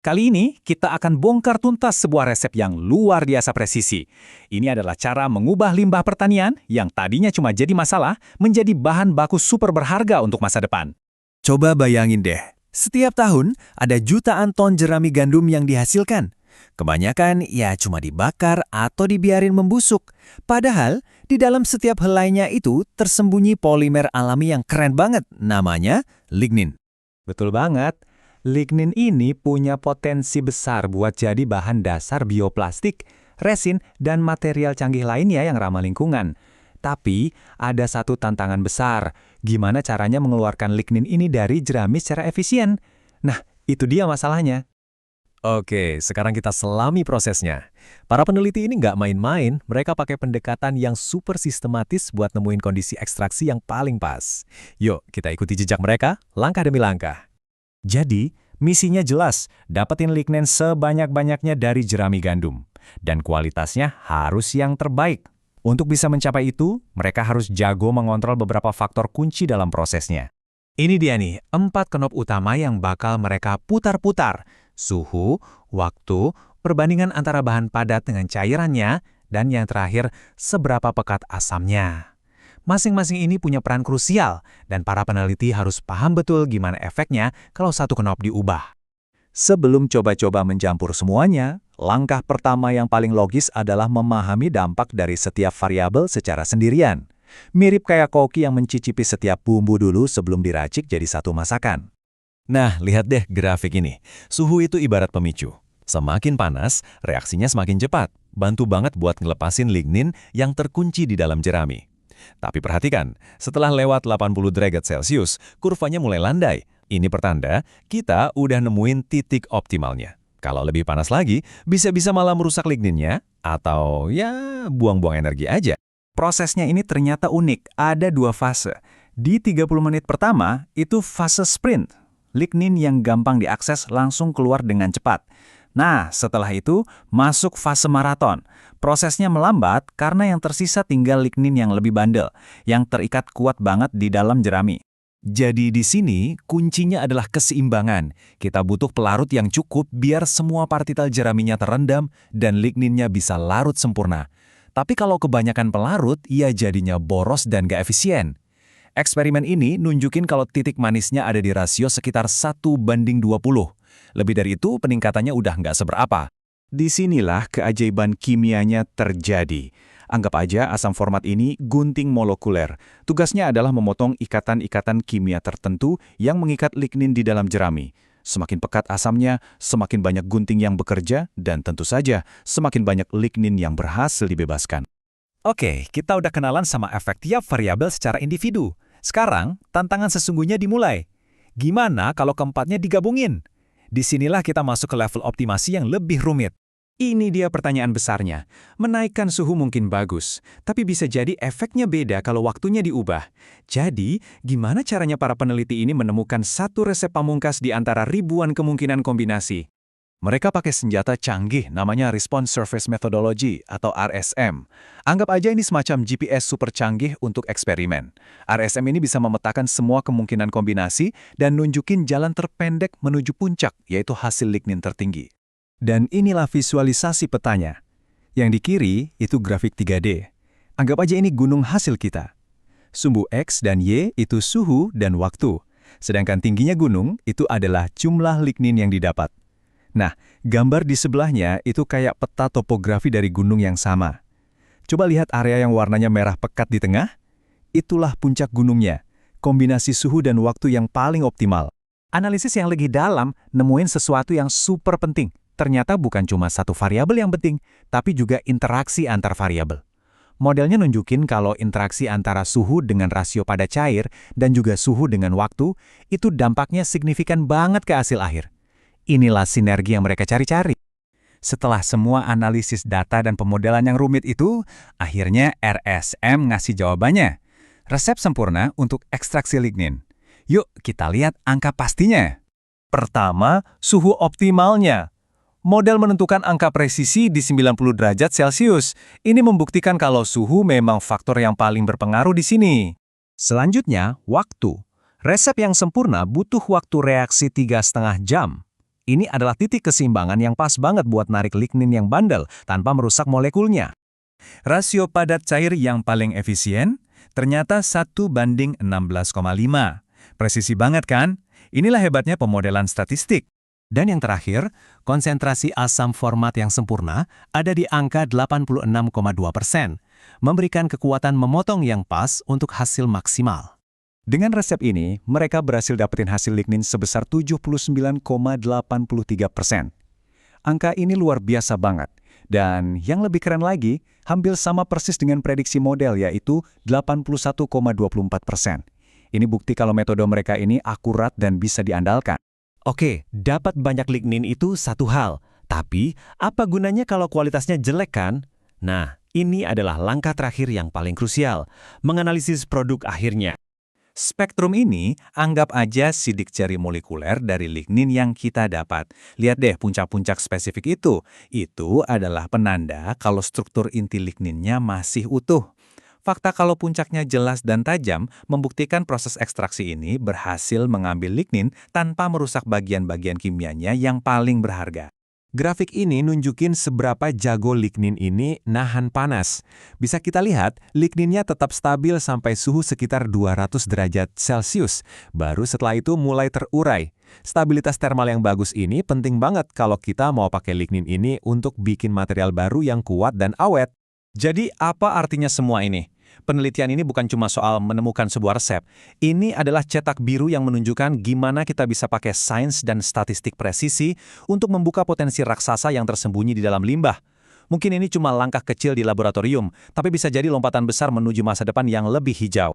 Kali ini kita akan bongkar tuntas sebuah resep yang luar biasa presisi. Ini adalah cara mengubah limbah pertanian yang tadinya cuma jadi masalah menjadi bahan baku super berharga untuk masa depan. Coba bayangin deh, setiap tahun ada jutaan ton jerami gandum yang dihasilkan. Kebanyakan ya cuma dibakar atau dibiarin membusuk. Padahal di dalam setiap helainya itu tersembunyi polimer alami yang keren banget, namanya lignin. Betul banget. Lignin ini punya potensi besar buat jadi bahan dasar bioplastik, resin, dan material canggih lainnya yang ramah lingkungan. Tapi, ada satu tantangan besar. Gimana caranya mengeluarkan lignin ini dari jerami secara efisien? Nah, itu dia masalahnya. Oke, sekarang kita selami prosesnya. Para peneliti ini nggak main-main, mereka pakai pendekatan yang super sistematis buat nemuin kondisi ekstraksi yang paling pas. Yuk, kita ikuti jejak mereka, langkah demi langkah. Jadi, misinya jelas, dapetin lignin sebanyak-banyaknya dari jerami gandum. Dan kualitasnya harus yang terbaik. Untuk bisa mencapai itu, mereka harus jago mengontrol beberapa faktor kunci dalam prosesnya. Ini dia nih, 4 knop utama yang bakal mereka putar-putar. Suhu, waktu, perbandingan antara bahan padat dengan cairannya, dan yang terakhir, seberapa pekat asamnya. Masing-masing ini punya peran krusial, dan para peneliti harus paham betul gimana efeknya kalau satu knop diubah. Sebelum coba-coba mencampur semuanya, langkah pertama yang paling logis adalah memahami dampak dari setiap variabel secara sendirian. Mirip kayak koki yang mencicipi setiap bumbu dulu sebelum diracik jadi satu masakan. Nah, lihat deh grafik ini. Suhu itu ibarat pemicu. Semakin panas, reaksinya semakin cepat. Bantu banget buat ngelepasin lignin yang terkunci di dalam jerami. Tapi perhatikan, setelah lewat 80 derajat Celcius, kurvanya mulai landai. Ini pertanda kita udah nemuin titik optimalnya. Kalau lebih panas lagi, bisa-bisa malah merusak ligninnya, atau ya buang-buang energi aja. Prosesnya ini ternyata unik, ada 2 fase. Di 30 menit pertama, itu fase sprint. Lignin yang gampang diakses langsung keluar dengan cepat. Nah, setelah itu, masuk fase maraton. Prosesnya melambat karena yang tersisa tinggal lignin yang lebih bandel, yang terikat kuat banget di dalam jerami. Jadi di sini, kuncinya adalah keseimbangan. Kita butuh pelarut yang cukup biar semua partikel jeraminya terendam dan ligninnya bisa larut sempurna. Tapi kalau kebanyakan pelarut, ia jadinya boros dan gak efisien. Eksperimen ini nunjukin kalau titik manisnya ada di rasio sekitar 1:20. Lebih dari itu, peningkatannya udah nggak seberapa. Disinilah keajaiban kimianya terjadi. Anggap aja asam format ini gunting molekuler. Tugasnya adalah memotong ikatan-ikatan kimia tertentu yang mengikat lignin di dalam jerami. Semakin pekat asamnya, semakin banyak gunting yang bekerja, dan tentu saja semakin banyak lignin yang berhasil dibebaskan. Oke, kita udah kenalan sama efek tiap variabel secara individu. Sekarang, tantangan sesungguhnya dimulai. Gimana kalau keempatnya digabungin? Disinilah kita masuk ke level optimasi yang lebih rumit. Ini dia pertanyaan besarnya. Menaikkan suhu mungkin bagus, tapi bisa jadi efeknya beda kalau waktunya diubah. Jadi, gimana caranya para peneliti ini menemukan satu resep pamungkas di antara ribuan kemungkinan kombinasi? Mereka pakai senjata canggih namanya Response Surface Methodology atau RSM. Anggap aja ini semacam GPS super canggih untuk eksperimen. RSM ini bisa memetakan semua kemungkinan kombinasi dan nunjukin jalan terpendek menuju puncak, yaitu hasil lignin tertinggi. Dan inilah visualisasi petanya. Yang di kiri itu grafik 3D. Anggap aja ini gunung hasil kita. Sumbu X dan Y itu suhu dan waktu. Sedangkan tingginya gunung itu adalah jumlah lignin yang didapat. Nah, gambar di sebelahnya itu kayak peta topografi dari gunung yang sama. Coba lihat area yang warnanya merah pekat di tengah. Itulah puncak gunungnya, kombinasi suhu dan waktu yang paling optimal. Analisis yang lebih dalam nemuin sesuatu yang super penting. Ternyata bukan cuma satu variabel yang penting, tapi juga interaksi antar variabel. Modelnya nunjukin kalau interaksi antara suhu dengan rasio pada cair dan juga suhu dengan waktu, itu dampaknya signifikan banget ke hasil akhir. Inilah sinergi yang mereka cari-cari. Setelah semua analisis data dan pemodelan yang rumit itu, akhirnya RSM ngasih jawabannya. Resep sempurna untuk ekstraksi lignin. Yuk kita lihat angka pastinya. Pertama, suhu optimalnya. Model menentukan angka presisi di 90 derajat Celcius. Ini membuktikan kalau suhu memang faktor yang paling berpengaruh di sini. Selanjutnya, waktu. Resep yang sempurna butuh waktu reaksi 3,5 jam. Ini adalah titik keseimbangan yang pas banget buat narik lignin yang bandel tanpa merusak molekulnya. Rasio padat cair yang paling efisien ternyata 1:16,5. Presisi banget kan? Inilah hebatnya pemodelan statistik. Dan yang terakhir, konsentrasi asam format yang sempurna ada di angka 86,2%, memberikan kekuatan memotong yang pas untuk hasil maksimal. Dengan resep ini, mereka berhasil dapetin hasil lignin sebesar 79,83%. Angka ini luar biasa banget. Dan yang lebih keren lagi, hampir sama persis dengan prediksi model, yaitu 81,24%. Ini bukti kalau metode mereka ini akurat dan bisa diandalkan. Oke, dapat banyak lignin itu satu hal. Tapi, apa gunanya kalau kualitasnya jelek kan? Nah, ini adalah langkah terakhir yang paling krusial, menganalisis produk akhirnya. Spektrum ini anggap aja sidik jari molekuler dari lignin yang kita dapat. Lihat deh puncak-puncak spesifik itu. Itu adalah penanda kalau struktur inti ligninnya masih utuh. Fakta kalau puncaknya jelas dan tajam membuktikan proses ekstraksi ini berhasil mengambil lignin tanpa merusak bagian-bagian kimianya yang paling berharga. Grafik ini nunjukin seberapa jago lignin ini nahan panas. Bisa kita lihat, ligninnya tetap stabil sampai suhu sekitar 200 derajat Celcius. Baru setelah itu mulai terurai. Stabilitas termal yang bagus ini penting banget kalau kita mau pakai lignin ini untuk bikin material baru yang kuat dan awet. Jadi apa artinya semua ini? Penelitian ini bukan cuma soal menemukan sebuah resep. Ini adalah cetak biru yang menunjukkan gimana kita bisa pakai sains dan statistik presisi untuk membuka potensi raksasa yang tersembunyi di dalam limbah. Mungkin ini cuma langkah kecil di laboratorium, tapi bisa jadi lompatan besar menuju masa depan yang lebih hijau.